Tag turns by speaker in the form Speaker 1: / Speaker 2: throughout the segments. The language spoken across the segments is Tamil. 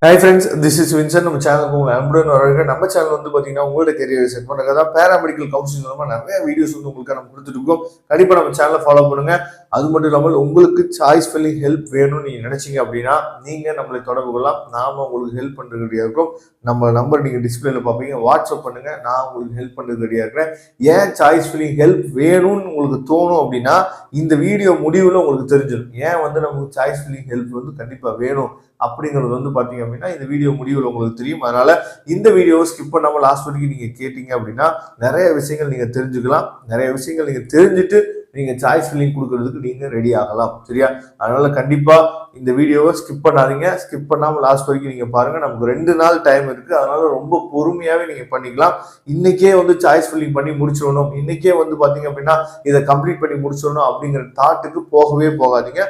Speaker 1: Hi friends, this is Vincent. நம்ம சேனலுக்கு உங்களை அன்புடன் வரவேற்கிறேன். நம்ம சேனல் வந்து பாத்தீங்கன்னா உங்களோட கெரியர் செட் பண்றதுக்காக தான் பேராமெடிக்கல் கவுன்சிலிங் மூலமா நிறைய வீடியோஸ் வந்து உங்களுக்கு நம்ம கொடுத்துட்டு இருக்கோம். கண்டிப்பா நம்ம சேனலை ஃபாலோ பண்ணுங்க. அது மட்டும் இல்லாமல் உங்களுக்கு சாய்ஸ் ஃபில்லிங் ஹெல்ப் வேணும்னு நீங்க நினைச்சீங்க அப்படின்னா நீங்க நம்மளை தொடர்பு கொள்ளலாம். நாம உங்களுக்கு ஹெல்ப் பண்றது ரெடியா இருக்கோம். நம்ம நம்பர் நீங்க டிஸ்பிளேல பாப்பீங்க. வாட்ஸ்அப் பண்ணுங்க, நான் உங்களுக்கு ஹெல்ப் பண்றது ரெடியா இருக்கிறேன். ஏன் சாய்ஸ் ஃபில்லிங் ஹெல்ப் வேணும்னு உங்களுக்கு தோணும் அப்படின்னா இந்த வீடியோ முடிவுல உங்களுக்கு தெரிஞ்சிடும். ஏன் வந்து நமக்கு சாய்ஸ் ஃபில்லிங் ஹெல்ப் வந்து கண்டிப்பா வேணும் அப்படிங்கிறது வந்து பாத்தீங்க அப்படின்னா இந்த வீடியோ முடிவில் உங்களுக்கு தெரியும். அதனால இந்த வீடியோவை ஸ்கிப் பண்ணாம லாஸ்ட் வரைக்கும் நீங்க கேட்டீங்க அப்படின்னா நிறைய விஷயங்கள் நீங்க தெரிஞ்சுக்கலாம். நிறைய விஷயங்கள் நீங்க தெரிஞ்சுட்டு நீங்க சாய்ஸ் ஃபில்லிங் கொடுக்கறதுக்கு நீங்க ரெடி ஆகலாம். சரியா? அதனால கண்டிப்பா இந்த வீடியோவை ஸ்கிப் பண்ணாதீங்க. ஸ்கிப் பண்ணாம லாஸ்ட் வரைக்கும் நீங்க பாருங்க. நமக்கு 2 நாள் டைம் இருக்கு. அதனால ரொம்ப பொறுமையாவே நீங்க பண்ணிக்கலாம். இன்னைக்கே வந்து சாய்ஸ் ஃபில்லிங் பண்ணி முடிச்சிடணும், இன்னைக்கே வந்து பாத்தீங்க அப்படின்னா இதை கம்ப்ளீட் பண்ணி முடிச்சிடணும் அப்படிங்கிற தாட்டுக்கு போகவே போகாதீங்க.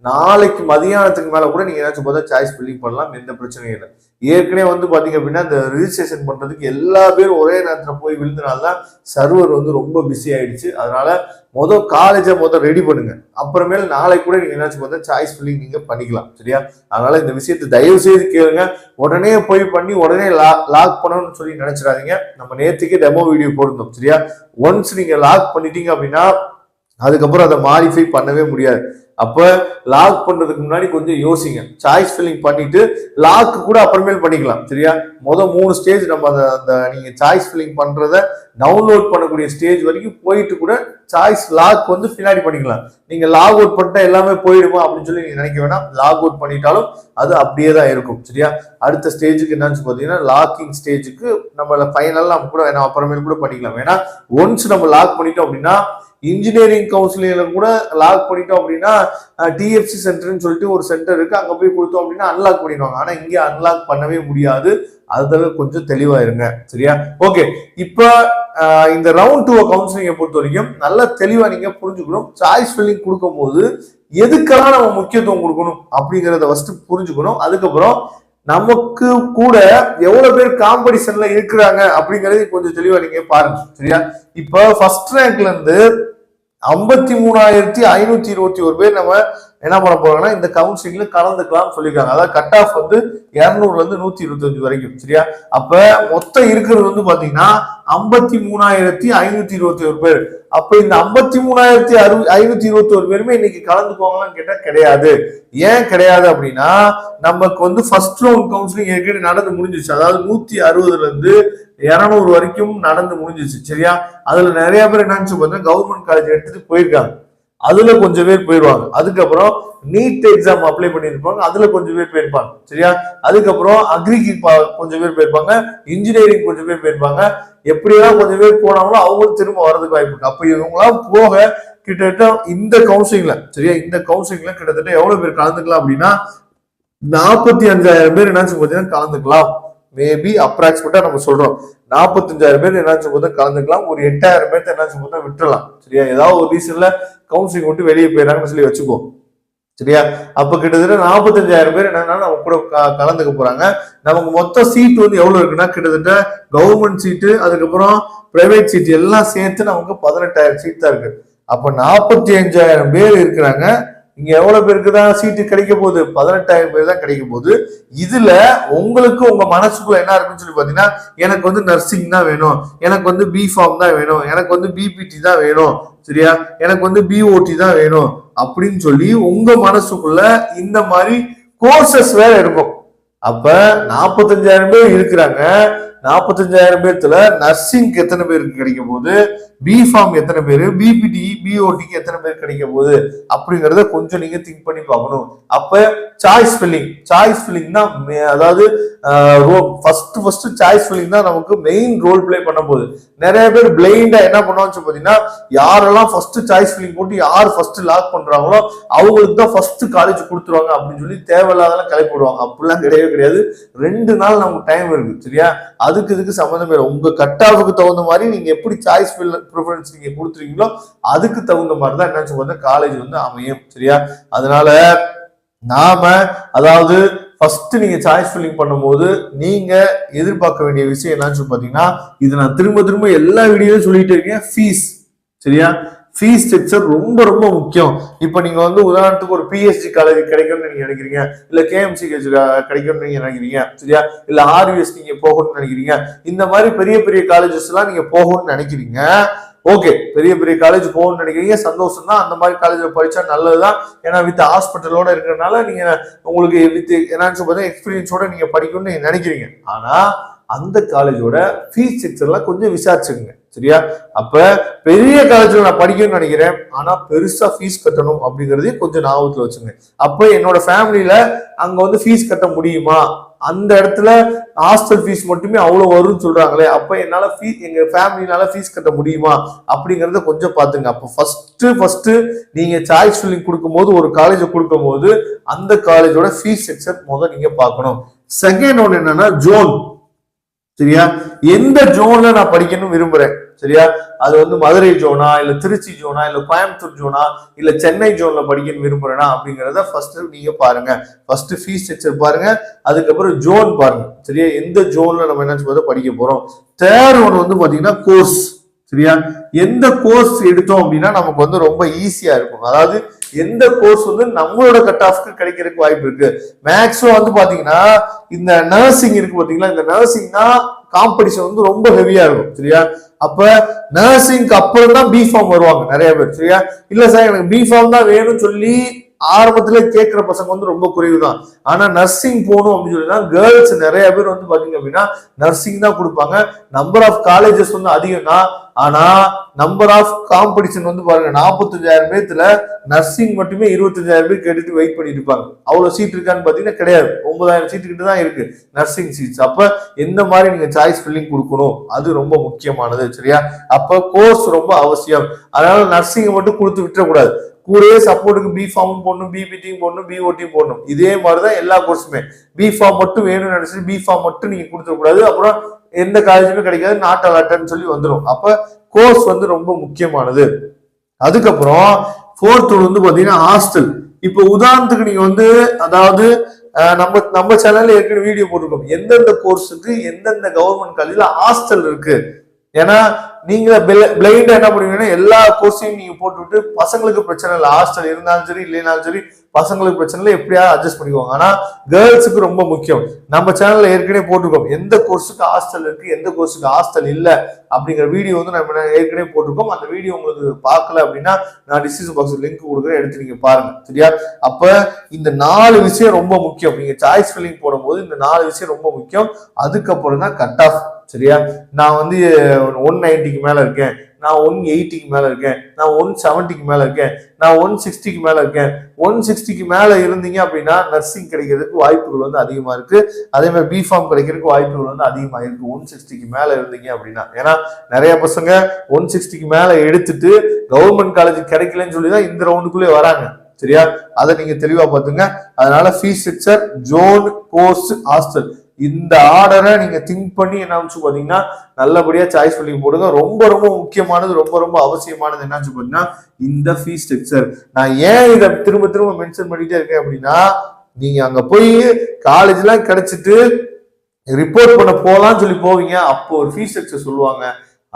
Speaker 1: நாளைக்கு மதியானத்துக்கு மேல கூட நீங்க ஏதாச்சும் பார்த்தா சாய்ஸ் ஃபில்லிங் பண்ணலாம், எந்த பிரச்சனையும் இல்லை. ஏற்கனவே வந்து பாத்தீங்க அப்படின்னா இந்த ரிஜிஸ்ட்ரேஷன் பண்றதுக்கு எல்லா பேரும் ஒரே நேரத்துல போய் விழுந்தனால்தான் சர்வர் வந்து ரொம்ப பிஸி ஆயிடுச்சு. அதனால காலேஜை ரெடி பண்ணுங்க. அப்புறமேல நாளைக்கு கூட நீங்க ஏதாச்சும் பார்த்தா சாய்ஸ் ஃபில்லிங் நீங்க பண்ணிக்கலாம். சரியா? அதனால இந்த விஷயத்தை தயவு செய்து கேளுங்க. உடனே போய் பண்ணி உடனே லாக் பண்ணணும்னு சொல்லி நினைச்சிடாதீங்க. நம்ம நேற்றுக்கே டெமோ வீடியோ போட்டிருந்தோம். சரியா? ஒன்ஸ் நீங்க லாக் பண்ணிட்டீங்க அப்படின்னா அதுக்கப்புறம் அதை மாடிஃபை பண்ணவே முடியாது. அப்ப லாக் பண்றதுக்கு முன்னாடி கொஞ்சம் யோசிங்க. சாய்ஸ் ஃபில்லிங் பண்ணிட்டு லாக் கூட அப்புறமேல் பண்ணிக்கலாம். சரியா? 3 ஸ்டேஜ் நம்ம அந்த நீங்க சாய்ஸ் ஃபில்லிங் பண்றத டவுன்லோட் பண்ணக்கூடிய ஸ்டேஜ் வரைக்கும் போயிட்டு கூட சாய்ஸ் லாக் வந்து பின்னாடி பண்ணிக்கலாம். நீங்க லாக் அவுட் பண்ணிட்டா எல்லாமே போயிடுமா அப்படின்னு சொல்லி நீங்க நினைக்க வேணாம். லாக் அவுட் பண்ணிட்டாலும் அது அப்படியே தான் இருக்கும். சரியா? அடுத்த ஸ்டேஜுக்கு என்னன்னு பாத்தீங்கன்னா லாக்கிங் ஸ்டேஜுக்கு நம்ம ஃபைனல் நம்ம கூட அப்புறமேல் கூட பண்ணிக்கலாம். ஏன்னா ஒன்ஸ் நம்ம லாக் பண்ணிட்டோம் அப்படின்னா இன்ஜினியரிங் கவுன்சிலிங்ல கூட லாக் பண்ணிட்டோம் அப்படின்னா டிஎஃப்சி சென்டர்னு சொல்லிட்டு ஒரு சென்டர் இருக்கு, அங்க போய் கொடுத்தோம் அப்படின்னா அன்லாக் பண்ணிடுவாங்க. ஆனா இங்க அன்லாக் பண்ணவே முடியாது. அதுல கொஞ்சம் தெளிவா இருங்க. சரியா? ஓகே, இப்ப இந்த ரவுண்ட் 2 கவுன்சிலிங்கை பொறுத்த வரைக்கும் நல்லா தெளிவா நீங்க புரிஞ்சுக்கணும். சாய்ஸ் ஃபில்லிங் கொடுக்கும் போது எதுக்கெல்லாம் நம்ம முக்கியத்துவம் கொடுக்கணும் அப்படிங்கறத ஃபர்ஸ்ட் புரிஞ்சுக்கணும். அதுக்கப்புறம் நமக்கு கூட எவ்வளவு பேர் காம்படிஷன்ல இருக்கிறாங்க அப்படிங்கறது கொஞ்சம் தெளிவா நீங்க பாருங்க. சரியா? இப்ப ஃபர்ஸ்ட் ரேங்க்ல இருந்து 53,521 பேர் நம்ம என்ன பண்ண போறாங்கன்னா இந்த கவுன்சிலிங்ல கலந்துக்கலாம் சொல்லியிருக்காங்க. அதாவது கட் ஆஃப் வந்து 200ல இருந்து 125 வரைக்கும். சரியா? அப்ப மொத்தம் இருக்கிறது வந்து பாத்தீங்கன்னா 53,521 பேர். அப்ப இந்த 53,521 பேருமே இன்னைக்கு கலந்துக்குவாங்களான்னு கேட்டா கிடையாது. ஏன் கிடையாது அப்படின்னா நமக்கு வந்து ஃபர்ஸ்ட் ரவுண்ட் கவுன்சிலிங் ஏற்கனவே நடந்து முடிஞ்சிச்சு. அதாவது 160ல இருந்து 200 வரைக்கும் நடந்து முடிஞ்சிச்சு. சரியா? அதுல நிறைய பேர் என்னன்னு பார்த்தா கவர்மெண்ட் காலேஜ் எடுத்துட்டு போயிருக்காங்க. அதுல கொஞ்சம் பேர் போயிடுவாங்க. அதுக்கப்புறம் நீட் எக்ஸாம் அப்ளை பண்ணியிருப்பாங்க, அதுல கொஞ்சம் பேர் போயிருப்பாங்க. சரியா? அதுக்கப்புறம் அக்ரிக்கு கொஞ்சம் பேர் போயிருப்பாங்க, இன்ஜினியரிங் கொஞ்சம் பேர் போயிருப்பாங்க. எப்படியெல்லாம் கொஞ்சம் பேர் போனாங்களோ அவங்களும் திரும்ப வர்றதுக்கு வாய்ப்பு இருக்கு. அப்ப இவங்களாம் போக கிட்டத்தட்ட இந்த கவுன்சிலிங்ல, சரியா, இந்த கவுன்சிலிங்ல கிட்டத்தட்ட எவ்வளவு பேர் கலந்துக்கலாம் அப்படின்னா 45,000 பேர் என்னாச்சு பார்த்தீங்கன்னா கலந்துக்கலாம். மேபி அப்ராக்சிமேட்டா நம்ம சொல்றோம் 45,000 பேர் என்னாச்சு பார்த்தா கலந்துக்கலாம். ஒரு 8,000 பேர் என்னாச்சு பார்த்தா விட்டுறலாம். சரியா? ஏதாவது ஒரு ரீசன்ல கவுன்சிலிங் விட்டு வெளியே போயிடறாங்கன்னு சொல்லி வச்சுக்கோ. சரியா? அப்ப கிட்டத்தட்ட 45,000 பேர் என்னன்னா நம்ம கூட கலந்துக்க போறாங்க. நமக்கு மொத்த சீட் வந்து எவ்வளவு இருக்குன்னா கிட்டத்தட்ட கவர்மெண்ட் சீட்டு அதுக்கப்புறம் பிரைவேட் சீட் எல்லாம் சேர்த்து நமக்கு 18,000 சீட் தான் இருக்கு. அப்ப 45,000 பேர் இருக்கிறாங்க. இங்க எவ்வளவு பேருக்கு தான் சீட்டு கிடைக்க போகுது? 18,000 பேர் தான் கிடைக்க போகுது. இதுல உங்களுக்கு உங்க மனசுக்குள்ள என்ன இருக்குன்னு சொல்லி பாத்தீங்கன்னா எனக்கு வந்து நர்சிங் தான் வேணும், எனக்கு வந்து பி ஃபார்ம் தான் வேணும், எனக்கு வந்து பிபிடி தான் வேணும், சரியா, எனக்கு வந்து பிஓடி தான் வேணும் அப்படின்னு சொல்லி உங்க மனசுக்குள்ள இந்த மாதிரி கோர்சஸ் வேற இருக்கும். அப்ப 45,000 பேர் இருக்கிறாங்க. 45,000 பேர்த்துல நர்சிங்க்கு எத்தனை பேருக்கு கிடைக்க போகுது, பி ஃபார்ம் எத்தனை பேரு, பிபிடி பிஓடிக்கு எத்தனை பேர் கிடைக்க போகுது அப்படிங்கறத கொஞ்சம் நீங்க திங்க் பண்ணி பார்க்கணும். அப்ப சாய்ஸ் ஃபில்லிங் தான், அதாவது ஃபர்ஸ்ட் சாய்ஸ் ஃபில்லிங் தான் நமக்கு மெயின் ரோல் பிளே பண்ண போகுது. நிறைய பேர் பிளைண்டா என்ன பண்ணுவாங்க பாத்தீங்கன்னா யாரெல்லாம் ஃபர்ஸ்ட் சாய்ஸ் ஃபில்லிங் போட்டு யார் ஃபர்ஸ்ட் லாக் பண்றாங்களோ அவங்களுக்கு தான் ஃபர்ஸ்ட் காலேஜ் கொடுத்துருவாங்க அப்படின்னு சொல்லி தேவையில்லாதெல்லாம் கிளப்பி விடுவாங்க. அப்படிலாம் கிடையவே கிடையாது. 2 நாள் நமக்கு டைம் இருக்கு. சரியா? இதுக்கு சம்பந்தம் இல்லை. உங்க கட் ஆஃபுக்கு தகுந்த மாதிரி நீங்க எப்படி சாய்ஸ் ப்ரிஃபரன்ஸ் நீங்க கொடுத்துருக்கீங்களோ அதுக்கு தகுந்த மாதிரி தான் என்ன சொல்றது காலேஜ் வந்து அமையும். சரியா? அதனால நாம அதாவது ஃபர்ஸ்ட் நீங்க சாய்ஸ் ஃபில்லிங் பண்ணும்போது நீங்க எதிர்பார்க்க வேண்டிய விஷயம் என்னன்னு பாத்தீங்கன்னா இது நான் திரும்ப எல்லா வீடியோவும் சொல்லிட்டு இருக்கேன், ஃபீஸ். சரியா? ஃபீஸ் ஸ்ட்ரக்சர் ரொம்ப ரொம்ப முக்கியம். இப்ப நீங்க வந்து உதாரணத்துக்கு ஒரு பிஎஸ்ஜி காலேஜ் கிடைக்கும்னு நீங்க நினைக்கிறீங்க, இல்ல கேஎம்சி கிடைக்கும்னு நீங்க நினைக்கிறீங்க, சரியா, இல்ல ஆர்விஎஸ் நீங்க போகணும்னு நினைக்கிறீங்க. இந்த மாதிரி பெரிய பெரிய காலேஜஸ் எல்லாம் நீங்க போகணும்னு நினைக்கிறீங்க. ஓகே, பெரிய பெரிய காலேஜ் போகணும்னு நினைக்கிறீங்க, சந்தோஷம் தான். அந்த மாதிரி காலேஜ்ல படிச்சா நல்லதுதான். ஏன்னா வித் ஹாஸ்பிட்டலோட இருக்கிறதுனால நீங்க உங்களுக்கு வித் என்ன எக்ஸ்பீரியன்ஸோட நீங்க படிக்கணும்னு நீங்க நினைக்கிறீங்க. ஆனா அந்த காலேஜோட ஃபீஸ் ஸ்ட்ரக்சர்லாம் கொஞ்சம் விசாரிச்சுங்க, சரியா. அப்ப பெரிய காலேஜ்ல நான் படிக்கணும்னு நினைக்கிறேன், ஆனா பெருசா ஃபீஸ் கட்டணும் அப்படிங்கறதையும் கொஞ்சம் ஞாபகத்துல வச்சுங்க. அப்ப என்னோட ஃபேமிலியில அங்க வந்து ஃபீஸ் கட்ட முடியுமா, அந்த இடத்துல ஹாஸ்டல் ஃபீஸ் மட்டுமே அவ்வளவு வரும்னு சொல்றாங்களே, அப்ப என்னால எங்க ஃபேமிலினால ஃபீஸ் கட்ட முடியுமா அப்படிங்கறத கொஞ்சம் பாத்துங்க. அப்ப ஃபர்ஸ்ட் நீங்க சாய்ஸ் ஃபில்லிங் கொடுக்கும்போது, ஒரு காலேஜ் கொடுக்கும்போது அந்த காலேஜோட ஃபீஸ் ஸ்ட்ரக்சர் முதல்ல நீங்க பார்க்கணும். செகண்ட் ஒன் என்னன்னா ஜோன், சரியா. எந்த ஜோன்ல நான் படிக்கணும் விரும்புறேன், சரியா, அது வந்து மதுரை ஜோனா, இல்ல திருச்சி ஜோனா, இல்ல கோயம்புத்தூர் ஜோனா, இல்ல சென்னை ஜோன்ல படிக்கணும் விரும்புறேன்னா அப்படிங்கறத ஃபர்ஸ்ட் நீங்க பாருங்க. ஃபர்ஸ்ட் ஃபீஸ் ஸ்ட்ரக்சர் பாருங்க, அதுக்கப்புறம் ஜோன் பாருங்க, சரியா. எந்த ஜோன்ல நம்ம என்ன படிக்க போறோம். தேர்ட் ஒன் வந்து பாத்தீங்கன்னா கோர்ஸ், சரியா. எந்த கோர்ஸ் எடுத்தோம் அப்படின்னா நமக்கு வந்து ரொம்ப ஈஸியா இருக்கும். அதாவது எந்த கோர்ஸ் வந்து நம்மளோட கட் ஆஃப்க்கு கிடைக்கிறதுக்கு வாய்ப்பு இருக்கு. மேக்ஸிமம் வந்து பாத்தீங்கன்னா இந்த நர்சிங் இருக்கு பாத்தீங்களா, இந்த நர்சிங்னா காம்படிஷன் வந்து ரொம்ப ஹெவியா இருக்கும், சரியா. அப்ப நர்சிங்க்கு அப்புறம் தான் பிஃபார்ம் வருவாங்க நிறைய பேர், சரியா. இல்ல சார் எனக்கு பிஃபார்ம் தான் வேணும்னு சொல்லி ஆரம்பத்துல கேட்கிற பசங்க வந்து ரொம்ப குறைவு தான். ஆனா நர்சிங் போகணும் அப்படின்னு சொல்லினா கேர்ள்ஸ் நிறைய பேர் வந்து பாத்தீங்க அப்படின்னா நர்சிங் தான் கொடுப்பாங்க. நம்பர் ஆஃப் காலேஜஸ் வந்து அதிகம் தான், ஆனா நம்பர் ஆஃப் காம்படிஷன் வந்து பாருங்க 45,000 பேர்த்துல நர்சிங் மட்டுமே 25,000 பேர் கேட்டுட்டு வெயிட் பண்ணிட்டு இருப்பாங்க. அவ்வளவு சீட் இருக்கான்னு பாத்தீங்கன்னா கிடையாது, 9,000 சீட்டு கிட்ட தான் இருக்கு நர்சிங் சீட்ஸ். அப்ப எந்த மாதிரி நீங்க சாய்ஸ் ஃபில்லிங் கொடுக்கணும் அது ரொம்ப முக்கியமானது, சரியா. அப்ப கோர்ஸ் ரொம்ப அவசியம். அதனால நர்சிங் மட்டும் கொடுத்து விட்டுறக்கூடாது, கூடவே சப்போர்ட்டுக்கு பி ஃபார்மும் போடணும், பிபிடியும் போடணும், பிஓடி போடணும். இதே மாதிரிதான் எல்லா கோர்ஸுமே. பி ஃபார்ம் மட்டும் வேணும்னு நினைச்சு பி ஃபார்ம் மட்டும் நீங்க கொடுத்துடக்கூடாது, அப்புறம் எந்த காலேஜுமே கிடைக்காது, நாட் அலாட்டட்னு சொல்லி வந்துடும். அப்ப கோர்ஸ் வந்து ரொம்ப முக்கியமானது. அதுக்கப்புறம் ஃபோர்த் வந்து பாத்தீங்கன்னா ஹாஸ்டல். இப்ப உதாரணத்துக்கு நீங்க வந்து அதாவது நம்ம சேனல்ல ஏற்கனவே வீடியோ போட்டிருக்கோம், எந்தெந்த கோர்ஸுக்கு எந்தெந்த கவர்மெண்ட் காலேஜ்ல ஹாஸ்டல் இருக்கு. ஏன்னா நீங்க பிளைண்டா என்ன பண்ணுவீங்கன்னா எல்லா கோர்ஸையும் நீங்க போட்டுவிட்டு பசங்களுக்கு பிரச்சனை இல்லை, ஹாஸ்டல் இருந்தாலும் சரி இல்லைனாலும் சரி பசங்களுக்கு பிரச்சனை இல்லை, எப்படியாவது அட்ஜஸ்ட் பண்ணிக்குவாங்க. ஆனா கேர்ள்ஸுக்கு ரொம்ப முக்கியம். நம்ம சேனல்ல ஏற்கனவே போட்டிருக்கோம் எந்த கோர்ஸுக்கு ஹாஸ்டல் இருக்கு, எந்த கோர்ஸுக்கு ஹாஸ்டல் இல்ல அப்படிங்கிற வீடியோ வந்து நம்ம ஏற்கனவே போட்டிருக்கோம். அந்த வீடியோ உங்களுக்கு பார்க்கல அப்படின்னா நான் டிஸ்கிரிப்ஷன் பாக்ஸ்ல லிங்க் கொடுக்குறேன், எடுத்து நீங்க பாருங்க, சரியா. அப்ப இந்த 4 விஷயம் ரொம்ப முக்கியம். நீங்க சாய்ஸ் ஃபில்லிங் போடும்போது இந்த 4 விஷயம் ரொம்ப முக்கியம். அதுக்கப்புறம் தான் கட் ஆஃப், சரியா. நான் வந்து 190க்கு மேல இருக்கேன், நான் 180க்கு மேல இருக்கேன், நான் 170க்கு மேல இருக்கேன், நான் 160க்கு மேல இருக்கேன். 160க்கு மேல இருந்தீங்க அப்படின்னா நர்சிங் கிடைக்கிறதுக்கு வாய்ப்புகள் வந்து அதிகமா இருக்கு. அதே மாதிரி பிஃபார்ம் கிடைக்கிறதுக்கு வாய்ப்புகள் வந்து அதிகமா இருக்கு 160க்கு மேல இருந்தீங்க அப்படின்னா. ஏன்னா நிறைய பசங்க 160க்கு மேல எடுத்துட்டு கவர்மெண்ட் காலேஜ் கிடைக்கலன்னு சொல்லிதான் இந்த ரவுண்டுக்குள்ளே வராங்க, சரியா. அதை நீங்க தெளிவா பாத்துங்க. அதனால fee structure, zone, course, hostel, இந்த ஆர்டரை நீங்க திங்க் பண்ணி என்ன பாத்தீங்கன்னா நல்லபடியா சாய்ஸ் பண்ணி போடுங்க. ரொம்ப ரொம்ப முக்கியமானது, ரொம்ப ரொம்ப அவசியமானது என்ன பாத்தீங்கன்னா இந்த ஃபீஸ் ஸ்ட்ரக்சர். நான் ஏன் இதை திரும்ப திரும்ப மென்ஷன் பண்ணிட்டே இருக்கேன் அப்படின்னா, நீங்க அங்க போய் காலேஜ் எல்லாம் கிடைச்சிட்டு ரிப்போர்ட் பண்ண போலாம்னு சொல்லி போவீங்க, அப்போ ஒரு ஃபீஸ் ஸ்ட்ரக்சர் சொல்லுவாங்க,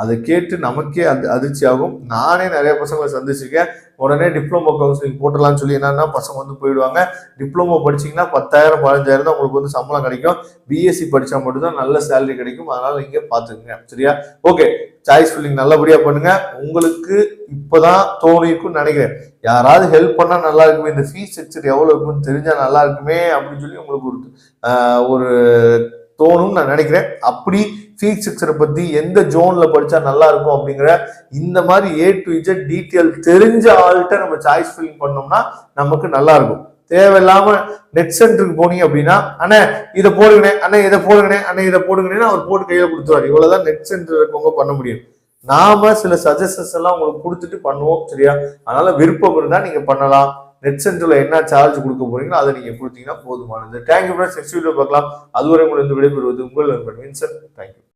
Speaker 1: அதை கேட்டு நமக்கே அதிர்ச்சி ஆகும். நானே நிறைய பசங்களை சந்திச்சிருக்கேன். உடனே டிப்ளமோ கவுன்சிலிங் போட்டலாம்னு சொல்லி என்னன்னா பசங்க வந்து போயிடுவாங்க. டிப்ளமோ படிச்சீங்கன்னா 10,000 15,000 தான் உங்களுக்கு வந்து சம்பளம் கிடைக்கும். பிஎஸ்சி படிச்சா மட்டும்தான் நல்ல சேலரி கிடைக்கும். அதனால நீங்க பாத்துக்கங்க, சரியா. ஓகே, சாய்ஸ் ஃபில்லிங் நல்லபடியா பண்ணுங்க. உங்களுக்கு இப்பதான் தோணிருக்குன்னு நினைக்கிறேன், யாராவது ஹெல்ப் பண்ணா நல்லா இருக்குமே, இந்த ஃபீஸ் ஸ்ட்ரக்சர் எவ்வளவு இருக்குன்னு தெரிஞ்சா நல்லா இருக்குமே அப்படின்னு சொல்லி உங்களுக்கு ஒரு தோணும்னு நான் நினைக்கிறேன். அப்படி ஃபீஸ் ஸ்ட்ரக்சரை பத்தி எந்த ஜோன்ல படிச்சா நல்லா இருக்கும் அப்படிங்கிற இந்த மாதிரி A to Z டீட்டெயில் தெரிஞ்ச ஆள்கிட்ட நம்ம சாய்ஸ் ஃபில்லிங் பண்ணோம்னா நமக்கு நல்லா இருக்கும். தேவையில்லாம நெட் சென்டருக்கு போனீங்க அப்படின்னா அண்ணே இதை போடுங்கண்ணே, அண்ணே இதை போடுங்கண்ணே, அண்ணே இதை போடுங்கண்ணே அவர் போட்டு கையில கொடுத்துருவாரு. இவ்வளவுதான் நெட் சென்டர் இருக்கவங்க பண்ண முடியும். நாம சில சஜஷன்ஸ் எல்லாம் உங்களுக்கு கொடுத்துட்டு பண்ணுவோம், சரியா. அதனால விருப்பம் இருந்தா நீங்க பண்ணலாம். நெட் சென்டர்ல என்ன சார்ஜ் கொடுக்க போறீங்களோ அதை நீங்க கொடுத்தீங்கன்னா போதுமானது. தேங்க்யூ ஃப்ரெண்ட்ஸ், நெக்ஸ்ட் வீடியோ பார்க்கலாம். அதுவரை உங்களுக்கு விடைபெறுவது உங்கள் நண்பன் வின்சென்ட். தேங்க்யூ.